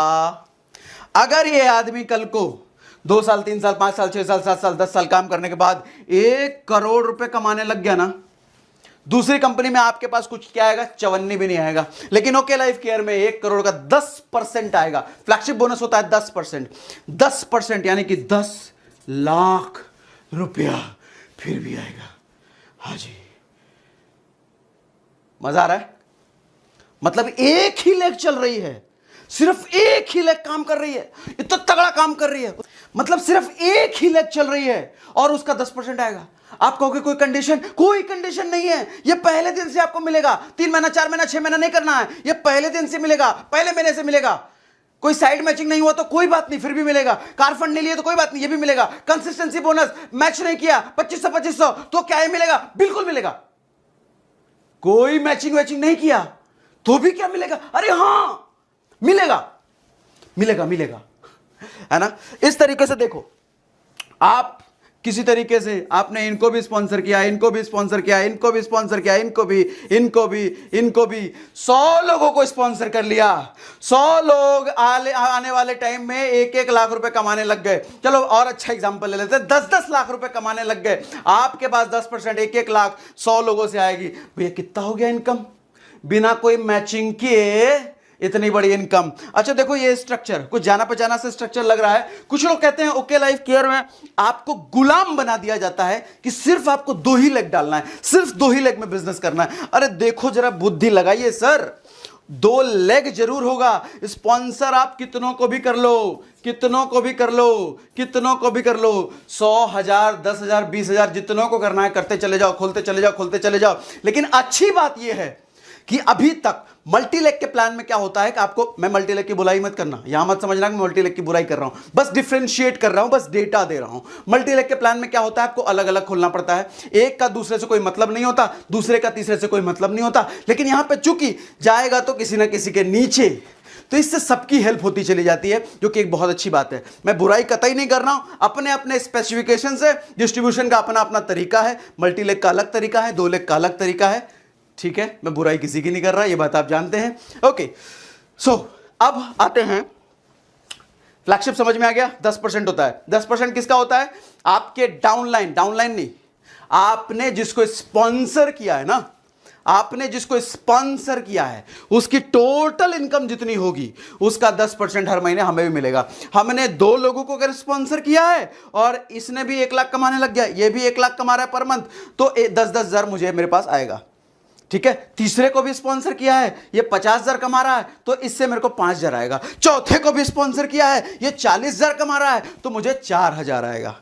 अगर ये आदमी कल को 2 साल 3 साल 5 साल 6 साल 7 साल 10 साल काम करने के बाद 1 करोड़ रुपए कमाने लग गया ना, दूसरी कंपनी में आपके पास कुछ क्या आएगा? चवन्नी भी नहीं आएगा। लेकिन ओके लाइफ केयर में 1 करोड़ का 10% आएगा। फ्लैगशिप बोनस होता है 10%, 10% यानी कि 10 लाख रुपया फिर भी आएगा। हाँ जी, मजा आ रहा है? मतलब एक ही लेग चल रही है, सिर्फ एक ही लेग काम कर रही है, इतना तगड़ा काम कर रही है, मतलब सिर्फ एक ही लेग चल रही है और उसका 10% आएगा। आप कहोगे कोई कंडीशन? कोई कंडीशन नहीं है, ये पहले दिन से आपको मिलेगा। 3 महीना 4 महीना 6 महीना नहीं करना है, ये पहले दिन से मिलेगा, पहले महीने से मिलेगा। कोई साइड मैचिंग नहीं हुआ तो कोई बात नहीं, फिर भी मिलेगा। कार फंड नहीं लिए तो कोई बात नहीं, ये भी मिलेगा। कंसिस्टेंसी बोनस मैच नहीं किया 2500 तो क्या ही मिलेगा? बिल्कुल मिलेगा। कोई मैचिंग वैचिंग नहीं किया तो भी क्या मिलेगा? अरे हां, मिलेगा मिलेगा मिलेगा, है ना? इस तरीके से देखो, आप किसी तरीके से आपने इनको भी स्पॉन्सर किया, इनको भी स्पॉन्सर किया, इनको भी स्पॉन्सर किया, इनको भी 100 लोगों को स्पॉन्सर कर लिया। 100 लोग आने वाले टाइम में 1-1 लाख रुपए कमाने लग गए। चलो और अच्छा एग्जांपल ले लेते हैं, 10-10 लाख रुपए कमाने लग गए। आपके पास 10% 1-1 लाख 100 लोगों से आएगी। भैया कितना हो गया इनकम? बिना कोई मैचिंग किए इतनी बड़ी इनकम। अच्छा देखो, ये स्ट्रक्चर कुछ जाना पहचाना से स्ट्रक्चर लग रहा है। कुछ लोग कहते हैं ओके लाइफ केयर में आपको गुलाम बना दिया जाता है कि सिर्फ आपको 2 ही लेग डालना है, सिर्फ 2 ही लेग में बिजनेस करना है। अरे देखो जरा, बुद्धि लगाइए सर, 2 लेग जरूर होगा। स्पॉन्सर आप कितनों को भी कर लो, कितनों को भी कर लो, कितनों को भी कर लो, 100, 1000, 10,000, 20,000, जितनों को करना है करते चले जाओ, खोलते चले जाओ, खोलते चले जाओ। लेकिन अच्छी बात यह है कि अभी तक मल्टीलेग के प्लान में क्या होता है कि आपको, मैं मल्टीलेग की बुराई मत करना, यहां मत समझना कि मैं मल्टीलेग की बुराई कर रहा हूं, बस डिफरेंशिएट कर रहा हूं, बस डेटा दे रहा हूं। मल्टीलेग के प्लान में क्या होता है? आपको अलग अलग खोलना पड़ता है, एक का दूसरे से कोई मतलब नहीं होता, दूसरे का तीसरे से कोई मतलब नहीं होता। लेकिन यहां पे चूंकि जाएगा तो किसी ना किसी के नीचे, तो इससे सबकी हेल्प होती चली जाती है, जो कि एक बहुत अच्छी बात है। मैं बुराई कतई नहीं कर रहा हूं, अपने अपने स्पेसिफिकेशन से डिस्ट्रीब्यूशन का अपना अपना तरीका है। मल्टीलेग का अलग तरीका है, 2 लेग का अलग तरीका है, ठीक है? मैं बुराई किसी की नहीं कर रहा, ये बात आप जानते हैं। ओके, सो अब आते हैं, फ्लैगशिप समझ में आ गया? 10% होता है। 10% किसका होता है? आपके डाउनलाइन नहीं, आपने जिसको स्पॉन्सर किया है ना, आपने जिसको स्पॉन्सर किया है उसकी टोटल इनकम जितनी होगी उसका 10% हर महीने हमें भी मिलेगा। हमने 2 लोगों को अगर स्पॉन्सर किया है और इसने भी 1 लाख कमाने लग गया, ये भी 1 लाख कमा रहा है पर मंथ, तो 10-10 हजार मुझे मेरे पास आएगा, ठीक है? तीसरे को भी स्पॉन्सर किया है, ये 50,000 कमा रहा है तो इससे मेरे को 5,000 आएगा। चौथे को भी स्पॉन्सर किया है, ये 40,000 कमा रहा है तो मुझे 4,000 आएगा।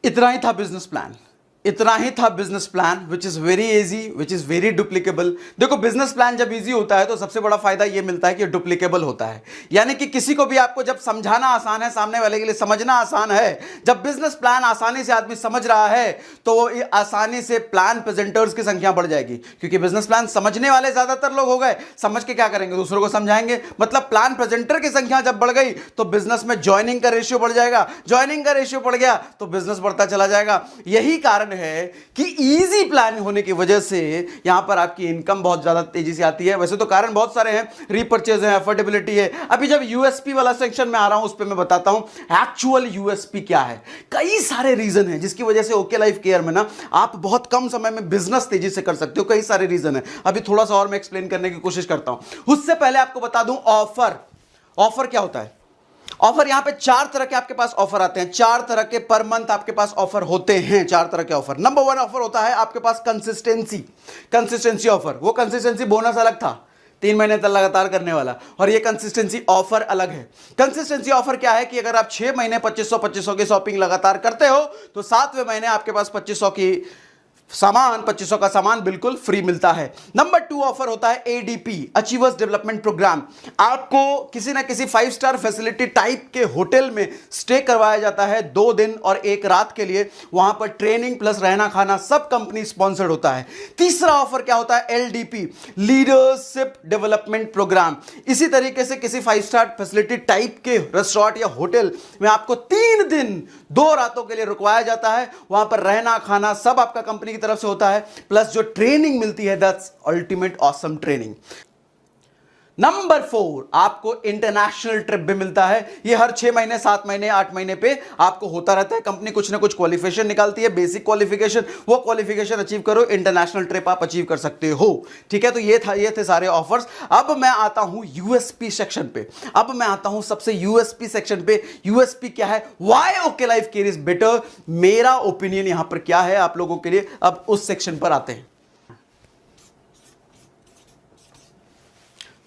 इतना ही था बिजनेस प्लान, इतना ही था business plan, which is very easy, which is very duplicable. देखो, बिजनेस प्लान जब इजी होता है तो सबसे बड़ा फायदा यह मिलता है कि डुप्लीकेबल होता है, यानी कि किसी को भी आपको जब समझाना आसान है, सामने वाले के लिए समझना आसान है। जब बिजनेस प्लान आसानी से आदमी समझ रहा है तो वो आसानी से प्लान प्रेजेंटर्स की संख्या बढ़ जाएगी, क्योंकि बिजनेस प्लान समझने वाले ज्यादातर लोग हो गए, समझ के क्या करेंगे? दूसरों को समझाएंगे। मतलब प्लान प्रेजेंटर की संख्या जब बढ़ गई तो बिजनेस में ज्वाइनिंग का रेशियो बढ़ जाएगा, ज्वाइनिंग का रेशियो बढ़ गया तो बिजनेस बढ़ता चला जाएगा। यही कारण है कि इजी प्लान होने की वजह से यहां पर आपकी इनकम बहुत ज्यादा तेजी से आती है। वैसे तो कारण बहुत सारे हैं, रीपर्चेज है, अफोर्डेबिलिटी है। अभी जब यूएसपी वाला सेक्शन में आ रहा हूं उस पर मैं बताता हूं एक्चुअल यूएसपी क्या है। कई सारे रीजन है जिसकी वजह से ओके लाइफ केयर में ना आप बहुत कम समय में बिजनेस तेजी से कर सकते हो। कई सारे रीजन है, अभी थोड़ा सा और मैं एक्सप्लेन करने की कोशिश करता हूं। उससे पहले आपको बता दूं ऑफर क्या होता है। ऑफर, यहां पे 4 तरह के आपके पास ऑफर आते हैं, 4 तरह के पर मंथ आपके पास ऑफर होते हैं, 4 तरह के ऑफर। नंबर 1 ऑफर होता है आपके पास कंसिस्टेंसी ऑफर। वो कंसिस्टेंसी बोनस अलग था, 3 महीने तक लगातार करने वाला, और ये कंसिस्टेंसी ऑफर अलग है। कंसिस्टेंसी ऑफर क्या है कि अगर आप 6 महीने 2500 की शॉपिंग लगातार करते हो तो 7वें महीने आपके पास 2500 की सामान 2500 का सामान बिल्कुल फ्री मिलता है। नंबर 2 ऑफर होता है एडीपी, अचीवर्स डेवलपमेंट प्रोग्राम। आपको किसी ना किसी 5 स्टार फैसिलिटी टाइप के होटल में स्टे करवाया जाता है 2 दिन और 1 रात के लिए। वहां पर ट्रेनिंग प्लस रहना खाना सब कंपनी स्पॉन्सर्ड होता है। तीसरा ऑफर क्या होता है, एलडीपी, लीडरशिप डेवलपमेंट प्रोग्राम। इसी तरीके से किसी 5 स्टार फैसिलिटी टाइप के रेस्टोरेंट या होटल में आपको 3 दिन 2 रातों के लिए रुकवाया जाता है। वहां पर रहना खाना सब आपका कंपनी की तरफ से होता है, प्लस जो ट्रेनिंग मिलती है that's ultimate awesome training. Number 4, आपको इंटरनेशनल ट्रिप भी मिलता है। ये हर 6 महीने 7 महीने 8 महीने पे आपको होता रहता है। कंपनी कुछ ना कुछ क्वालिफिकेशन निकालती है, बेसिक क्वालिफिकेशन, वो क्वालिफिकेशन अचीव करो, इंटरनेशनल ट्रिप आप अचीव कर सकते हो। ठीक है, तो ये थे सारे ऑफर्स। अब मैं आता हूं यूएसपी सेक्शन पे। अब मैं आता हूं सबसे यूएसपी सेक्शन पे। यूएसपी क्या है, why okay life care is better, मेरा ओपिनियन यहां पर क्या है आप लोगों के लिए। अब उस सेक्शन पर आते हैं।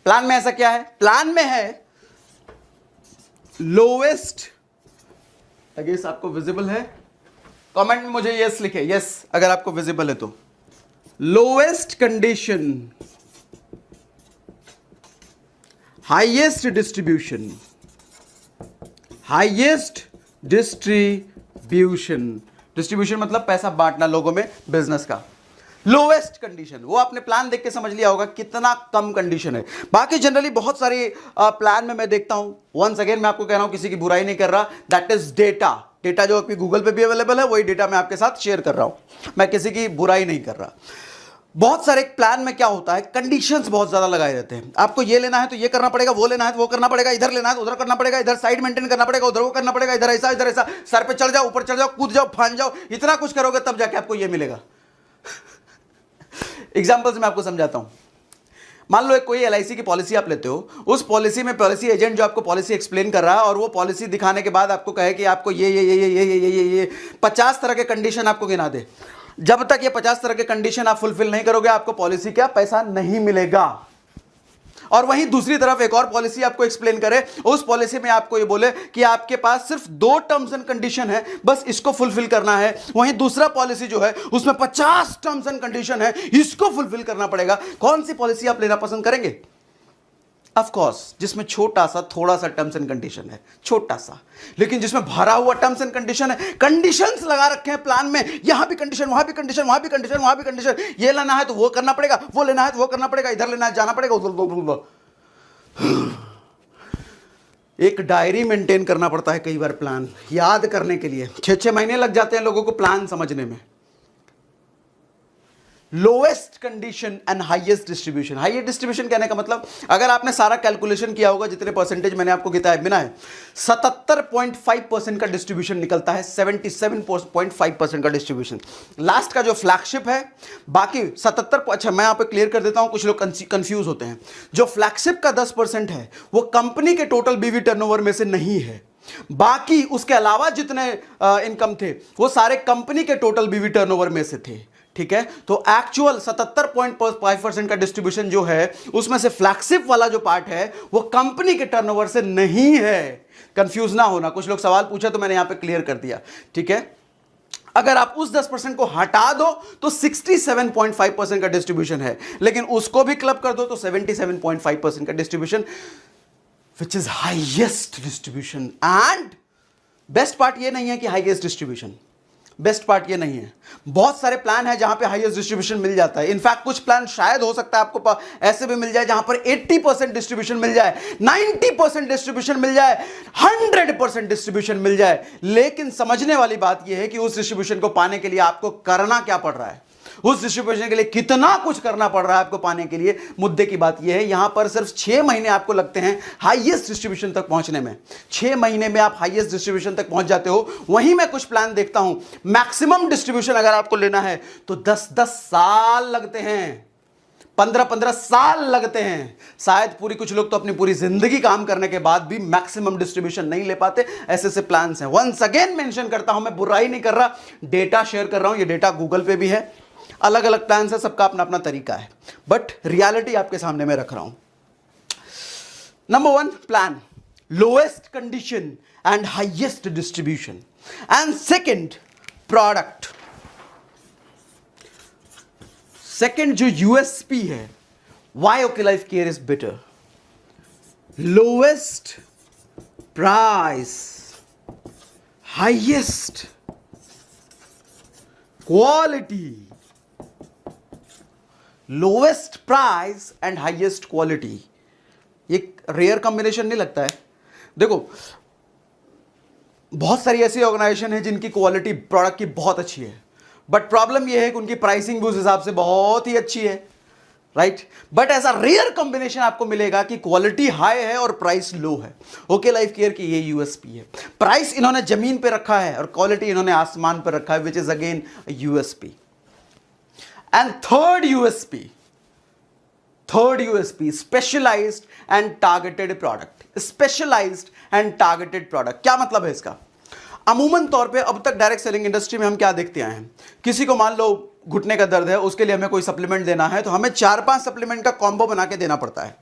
प्लान में ऐसा क्या है, प्लान में है लोवेस्ट, अगेंस्ट आपको विजिबल है, कमेंट में मुझे यस लिखे, यस अगर आपको विजिबल है तो। Lowest condition, highest distribution, highest distribution, distribution मतलब पैसा बांटना लोगों में, बिजनेस का। लोवेस्ट कंडीशन, वो आपने प्लान देख के समझ लिया होगा कितना कम कंडीशन है। बाकी जनरली बहुत सारे प्लान में मैं देखता हूं, वंस अगेन मैं आपको कह रहा हूं, किसी की बुराई नहीं कर रहा, दैट इज डेटा। डेटा जो आपकी गूगल पे भी अवेलेबल है वही डेटा मैं आपके साथ शेयर कर रहा हूं, मैं किसी की बुराई नहीं कर रहा। बहुत सारे प्लान में क्या होता है, कंडीशंस बहुत ज्यादा लगाए रहते हैं। आपको ये लेना है तो ये करना पड़ेगा, वो लेना है तो वो करना पड़ेगा, इधर लेना है तो उधर करना पड़ेगा, इधर साइड मेंटेन करना पड़ेगा, उधर वो करना पड़ेगा, इधर ऐसा इधर ऐसा, सर पे चढ़ जाओ, ऊपर चढ़ जाओ, कूद जाओ, फान जाओ, इतना कुछ करोगे तब जाके आपको ये मिलेगा। एग्जाम्पल से मैं आपको समझाता हूं। मान लो एक कोई एलआईसी की पॉलिसी आप लेते हो, उस पॉलिसी में पॉलिसी एजेंट जो आपको पॉलिसी एक्सप्लेन कर रहा है और वो पॉलिसी दिखाने के बाद आपको कहे कि आपको ये 50 तरह के कंडीशन आपको गिना दे। जब तक ये 50 तरह के कंडीशन आप फुलफिल नहीं करोगे आपको पॉलिसी का पैसा नहीं मिलेगा। और वहीं दूसरी तरफ एक और पॉलिसी आपको एक्सप्लेन करे, उस पॉलिसी में आपको ये बोले कि आपके पास सिर्फ 2 टर्म्स एंड कंडीशन है, बस इसको फुलफिल करना है। वहीं दूसरा पॉलिसी जो है उसमें 50 टर्म्स एंड कंडीशन है, इसको फुलफिल करना पड़ेगा। कौन सी पॉलिसी आप लेना पसंद करेंगे? ऑफ कोर्स जिसमें छोटा सा थोड़ा सा टर्म्स एंड कंडीशन है, छोटा सा, लेकिन जिसमें भरा हुआ टर्म्स एंड कंडीशन है, कंडीशंस लगा रखे हैं प्लान में, यहां भी कंडीशन, वहां भी कंडीशन, वहां भी कंडीशन, वहां भी कंडीशन, ये लेना है तो वो करना पड़ेगा, वो लेना है तो वो करना पड़ेगा, इधर लेना है जाना पड़ेगा, उधर। एक डायरी मेंटेन करना पड़ता है कई बार प्लान याद करने के लिए, 6-6 महीने लग जाते हैं लोगों को प्लान समझने में। Lowest condition and highest distribution. Highest distribution कहने का मतलब, अगर आपने सारा कैलकुलेशन किया होगा जितने परसेंटेज मैंने आपको गिना है, 77.5% का डिस्ट्रीब्यूशन निकलता है, 77.5% का डिस्ट्रीब्यूशन। लास्ट का जो फ्लैगशिप है, बाकी 77, अच्छा मैं यहां पे क्लियर कर देता हूं, कुछ लोग कंफ्यूज होते हैं। जो फ्लैगशिप का 10% है वो कंपनी के टोटल बीवी टर्नओवर में से नहीं है, बाकी उसके अलावा जितने इनकम थे वो सारे कंपनी के टोटल बीवी टर्नओवर में से थे। ठीक है, तो एक्चुअल 77.5% का डिस्ट्रीब्यूशन जो है उसमें से फ्लैगशिप वाला जो पार्ट है वो कंपनी के टर्नओवर से नहीं है। कंफ्यूज ना होना, कुछ लोग सवाल पूछा तो मैंने यहां पे क्लियर कर दिया। ठीक है, अगर आप उस 10% को हटा दो तो 67.5% का डिस्ट्रीब्यूशन है, लेकिन उसको भी क्लब कर दो तो 77.5% का distribution, which is highest distribution. And best part ये नहीं है कि हाईएस्ट डिस्ट्रीब्यूशन, बेस्ट पार्ट ये नहीं है, बहुत सारे प्लान है जहां पे हाईएस्ट डिस्ट्रीब्यूशन मिल जाता है। इनफैक्ट कुछ प्लान शायद हो सकता है आपको ऐसे भी मिल जाए जहां पर 80% डिस्ट्रीब्यूशन मिल जाए, 90% डिस्ट्रीब्यूशन मिल जाए, 100% डिस्ट्रीब्यूशन मिल जाए। लेकिन समझने वाली बात यह है कि उस डिस्ट्रीब्यूशन को पाने के लिए आपको करना क्या पड़ रहा है, उस डिस्ट्रीब्यूशन के लिए कितना कुछ करना पड़ रहा है आपको पाने के लिए। मुद्दे की बात यह है, यहां पर सिर्फ 6 महीने आपको लगते हैं हाईएस्ट डिस्ट्रीब्यूशन तक पहुंचने में। 6 महीने में आप हाईएस्ट डिस्ट्रीब्यूशन तक पहुंच जाते हो। वहीं मैं कुछ प्लान देखता हूं, मैक्सिमम डिस्ट्रीब्यूशन अगर आपको लेना है तो 10-10 साल लगते हैं, 15-15 साल लगते हैं। शायद कुछ लोग तो अपनी पूरी जिंदगी काम करने के बाद भी मैक्सिमम डिस्ट्रीब्यूशन नहीं ले पाते। ऐसे ऐसे प्लान्स हैं। वंस अगेन मेंशन करता हूं, मैं बुराई नहीं कर रहा, डेटा शेयर कर रहा हूं। ये डेटा गूगल पे भी है, अलग अलग प्लान है, सबका अपना अपना तरीका है, बट रियलिटी आपके सामने में रख रहा हूं। Number 1 plan, lowest condition and highest distribution. And second product, second जो यूएसपी है, why okay life care is better, lowest price, highest quality, lowest price and highest quality. ये रेयर कॉम्बिनेशन नहीं लगता है? देखो, बहुत सारी ऐसी ऑर्गेनाइजेशन है जिनकी क्वालिटी प्रोडक्ट की बहुत अच्छी है, बट प्रॉब्लम यह है कि उनकी प्राइसिंग भी उस हिसाब से बहुत ही अच्छी है, राइट? बट ऐसा रेयर कॉम्बिनेशन आपको मिलेगा कि क्वालिटी हाई है और प्राइस लो है। ओके लाइफ केयर की ये यूएसपी है। प्राइस इन्होंने जमीन पे रखा है और क्वालिटी इन्होंने आसमान पर रखा है, which is again USP. And third USP, specialised and targeted product. Specialised and targeted product क्या मतलब है इसका? अमूमन तौर पे अब तक डायरेक्ट सेलिंग इंडस्ट्री में हम क्या देखते आए हैं, किसी को मान लो घुटने का दर्द है, उसके लिए हमें कोई सप्लीमेंट देना है तो हमें 4-5 सप्लीमेंट का कॉम्बो बना के देना पड़ता है।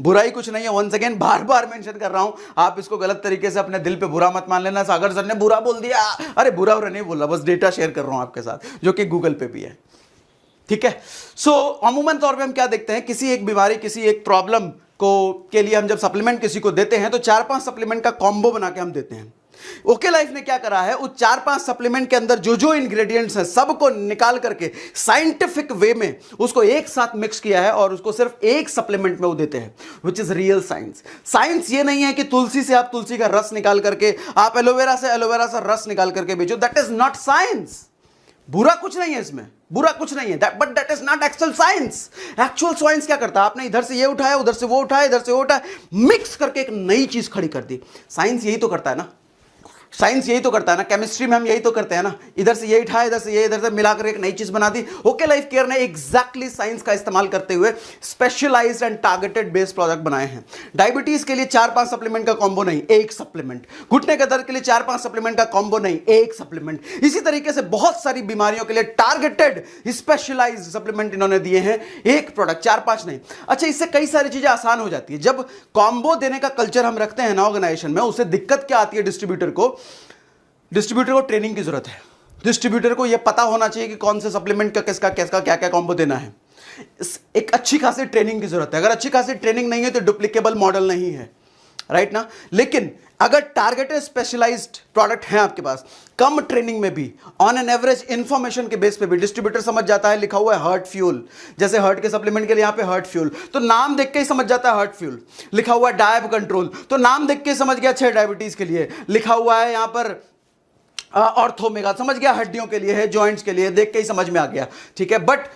बुराई कुछ नहीं है, वंस अगेन बार बार मेंशन कर रहा हूं, आप इसको गलत तरीके से अपने दिल पे बुरा मत मान लेना। सागर सर ने बुरा बोल दिया, अरे बुरा नहीं बोला, बस डेटा शेयर कर रहा हूं आपके साथ जो कि गूगल पे भी है, ठीक है? सो अमूमन तौर पे हम क्या देखते हैं, किसी एक बीमारी, किसी एक प्रॉब्लम को के लिए हम जब सप्लीमेंट किसी को देते हैं तो 4-5 सप्लीमेंट का कॉम्बो बना के हम देते हैं। ओके लाइफ ने क्या करा है, उस 4-5 सप्लीमेंट के अंदर जो जो इंग्रेडिएंट्स हैं सबको निकाल करके साइंटिफिक वे में उसको एक साथ मिक्स किया है और उसको सिर्फ एक सप्लीमेंट में वो देते हैं, which is real science. Science ये नहीं है कि तुलसी से आप तुलसी का रस निकाल करके, आप एलोवेरा से रस निकाल करके बेचो, दैट इज नॉट साइंस। बुरा कुछ नहीं है इसमें, बुरा कुछ नहीं है, but that is not actual science. Actual science क्या करता है, आपने इधर से ये उठाया, उधर से वो उठाया, इधर से वो उठाया, मिक्स करके एक नई चीज खड़ी कर दी। साइंस यही तो करता है ना, साइंस यही तो करता है ना, केमिस्ट्री में हम यही तो करते हैं ना, इधर से ये उठाया, इधर से ये, इधर से मिलाकर एक नई चीज बना दी। ओके लाइफ केयर ने एग्जैक्टली साइंस का इस्तेमाल करते हुए specialised and targeted based product बनाए हैं। डायबिटीज के लिए 4-5 सप्लीमेंट का कॉम्बो नहीं, एक सप्लीमेंट। घुटने के दर्द के लिए 4-5 सप्लीमेंट का कॉम्बो नहीं, एक सप्लीमेंट। इसी तरीके से बहुत सारी बीमारियों के लिए टारगेटेड स्पेशलाइज्ड सप्लीमेंट इन्होंने दिए हैं, एक प्रोडक्ट, 4-5 नहीं। अच्छा, इससे कई सारी चीजें आसान हो जाती है। जब कॉम्बो देने का कल्चर हम रखते हैं ना ऑर्गेनाइजेशन में, उससे दिक्कत क्या आती है, डिस्ट्रीब्यूटर को ट्रेनिंग की जरूरत है। डिस्ट्रीब्यूटर को यह पता होना चाहिए कि कौन से सप्लीमेंट का किसका क्या क्या कॉम्बो देना है। एक अच्छी खासी ट्रेनिंग की जरूरत है। अगर अच्छी खासी ट्रेनिंग नहीं है तो डुप्लीकेबल मॉडल नहीं है, राइट ना? लेकिन अगर टारगेटेड स्पेशलाइज्ड प्रोडक्ट है आपके पास, कम ट्रेनिंग में भी, ऑन एन एवरेज इंफॉर्मेशन के बेस पे भी डिस्ट्रीब्यूटर समझ जाता है, लिखा हुआ है हार्ट फ्यूल, जैसे हार्ट के सप्लीमेंट के लिए यहां पे हार्ट फ्यूल, तो नाम देख के ही समझ जाता है हार्ट फ्यूल। लिखा हुआ है डायब कंट्रोल, तो नाम देख के समझ गया अच्छा डायबिटीज के लिए। लिखा हुआ है यहां पर ऑर्थोमेगा, समझ गया हड्डियों के लिए है, जॉइंट्स के लिए, देख के ही समझ में आ गया, ठीक है? बट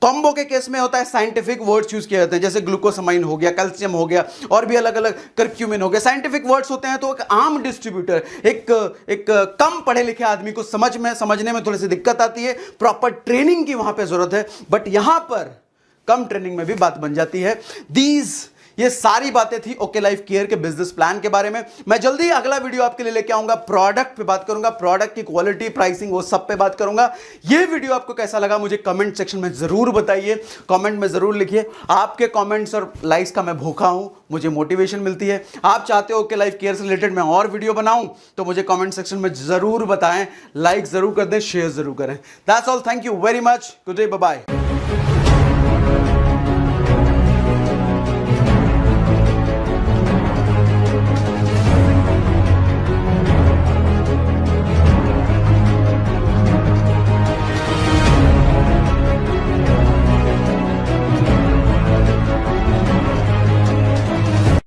कॉम्बो के केस में होता है साइंटिफिक वर्ड्स यूज किए जाते हैं, जैसे ग्लूकोसामाइन हो गया, कैल्शियम हो गया, और भी अलग अलग, करक्यूमिन हो गया। साइंटिफिक वर्ड्स होते हैं तो एक आम डिस्ट्रीब्यूटर, एक कम पढ़े लिखे आदमी को समझने में थोड़ी सी दिक्कत आती है, प्रॉपर ट्रेनिंग की वहां पे जरूरत है। बट यहां पर कम ट्रेनिंग में भी बात बन जाती है। ये सारी बातें थी ओके लाइफ केयर के बिजनेस प्लान के बारे में। मैं जल्दी अगला वीडियो आपके लिए लेके आऊंगा, प्रोडक्ट पे बात करूंगा, प्रोडक्ट की क्वालिटी, प्राइसिंग, वो सब पे बात करूंगा। ये वीडियो आपको कैसा लगा मुझे कमेंट सेक्शन में जरूर बताइए, कमेंट में जरूर लिखिए। आपके कमेंट्स और लाइक्स का मैं भूखा हूं, मुझे मोटिवेशन मिलती है। आप चाहते हो ओके लाइफ केयर से रिलेटेड मैं और वीडियो बनाऊं तो मुझे कमेंट सेक्शन में जरूर बताएं, लाइक जरूर कर दें, शेयर जरूर करें। That's all, thank you very much, good day, bye bye.